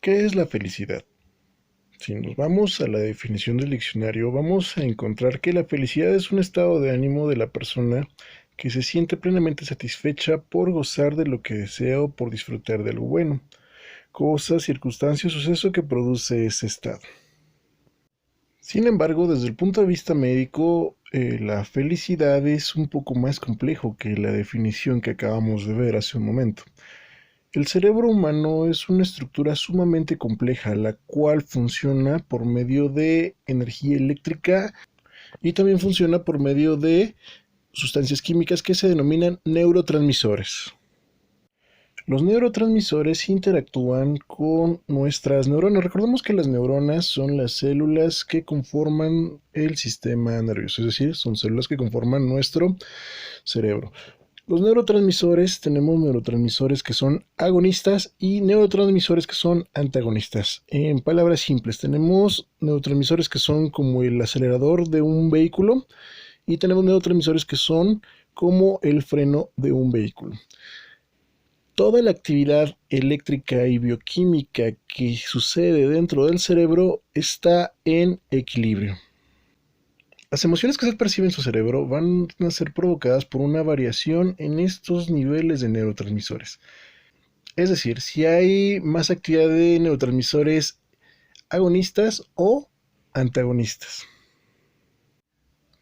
¿Qué es la felicidad? Si nos vamos a la definición del diccionario, vamos a encontrar que la felicidad es un estado de ánimo de la persona que se siente plenamente satisfecha por gozar de lo que desea o por disfrutar de algo bueno, cosa, circunstancia o suceso que produce ese estado. Sin embargo, desde el punto de vista médico, la felicidad es un poco más complejo que la definición que acabamos de ver hace un momento. El cerebro humano es una estructura sumamente compleja, la cual funciona por medio de energía eléctrica y también funciona por medio de sustancias químicas que se denominan neurotransmisores. Los neurotransmisores interactúan con nuestras neuronas. Recordemos que las neuronas son las células que conforman el sistema nervioso, es decir, son células que conforman nuestro cerebro. Los neurotransmisores, tenemos neurotransmisores que son agonistas y neurotransmisores que son antagonistas. En palabras simples, tenemos neurotransmisores que son como el acelerador de un vehículo y tenemos neurotransmisores que son como el freno de un vehículo. Toda la actividad eléctrica y bioquímica que sucede dentro del cerebro está en equilibrio. Las emociones que se perciben en su cerebro van a ser provocadas por una variación en estos niveles de neurotransmisores. Es decir, si hay más actividad de neurotransmisores agonistas o antagonistas.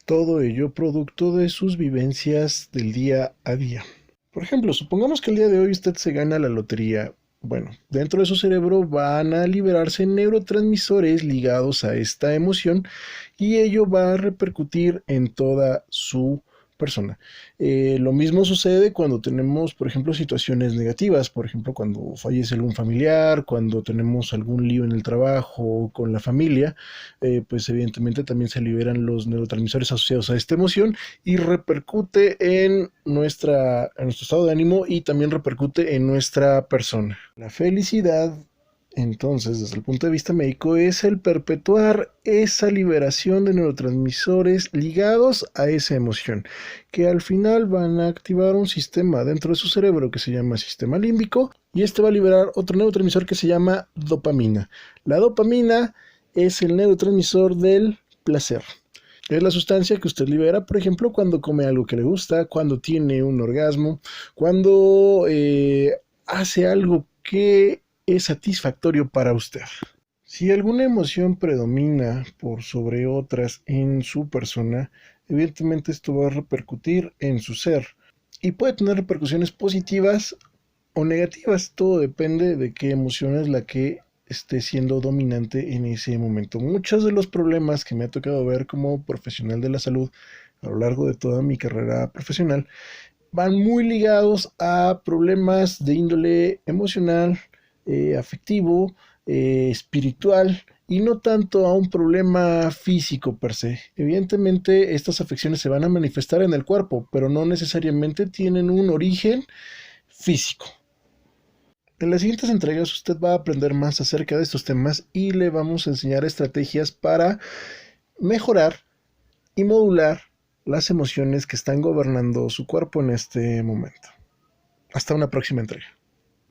Todo ello producto de sus vivencias del día a día. Por ejemplo, supongamos que el día de hoy usted se gana la lotería. Bueno, dentro de su cerebro van a liberarse neurotransmisores ligados a esta emoción y ello va a repercutir en toda su persona. Lo mismo sucede cuando tenemos, por ejemplo, situaciones negativas, por ejemplo, cuando fallece algún familiar, cuando tenemos algún lío en el trabajo o con la familia, pues evidentemente también se liberan los neurotransmisores asociados a esta emoción y repercute en nuestro estado de ánimo y también repercute en nuestra persona. La felicidad, entonces, desde el punto de vista médico, es el perpetuar esa liberación de neurotransmisores ligados a esa emoción, que al final van a activar un sistema dentro de su cerebro que se llama sistema límbico, y este va a liberar otro neurotransmisor que se llama dopamina. La dopamina es el neurotransmisor del placer. Es la sustancia que usted libera, por ejemplo, cuando come algo que le gusta, cuando tiene un orgasmo, cuando hace algo que es satisfactorio para usted. Si alguna emoción predomina por sobre otras en su persona, evidentemente esto va a repercutir en su ser y puede tener repercusiones positivas o negativas. Todo depende de qué emoción es la que esté siendo dominante en ese momento. Muchos de los problemas que me ha tocado ver como profesional de la salud a lo largo de toda mi carrera profesional van muy ligados a problemas de índole emocional, afectivo, espiritual y no tanto a un problema físico per se. Evidentemente estas afecciones se van a manifestar en el cuerpo, pero no necesariamente tienen un origen físico. En las siguientes entregas usted va a aprender más acerca de estos temas y le vamos a enseñar estrategias para mejorar y modular las emociones que están gobernando su cuerpo en este momento. Hasta una próxima entrega.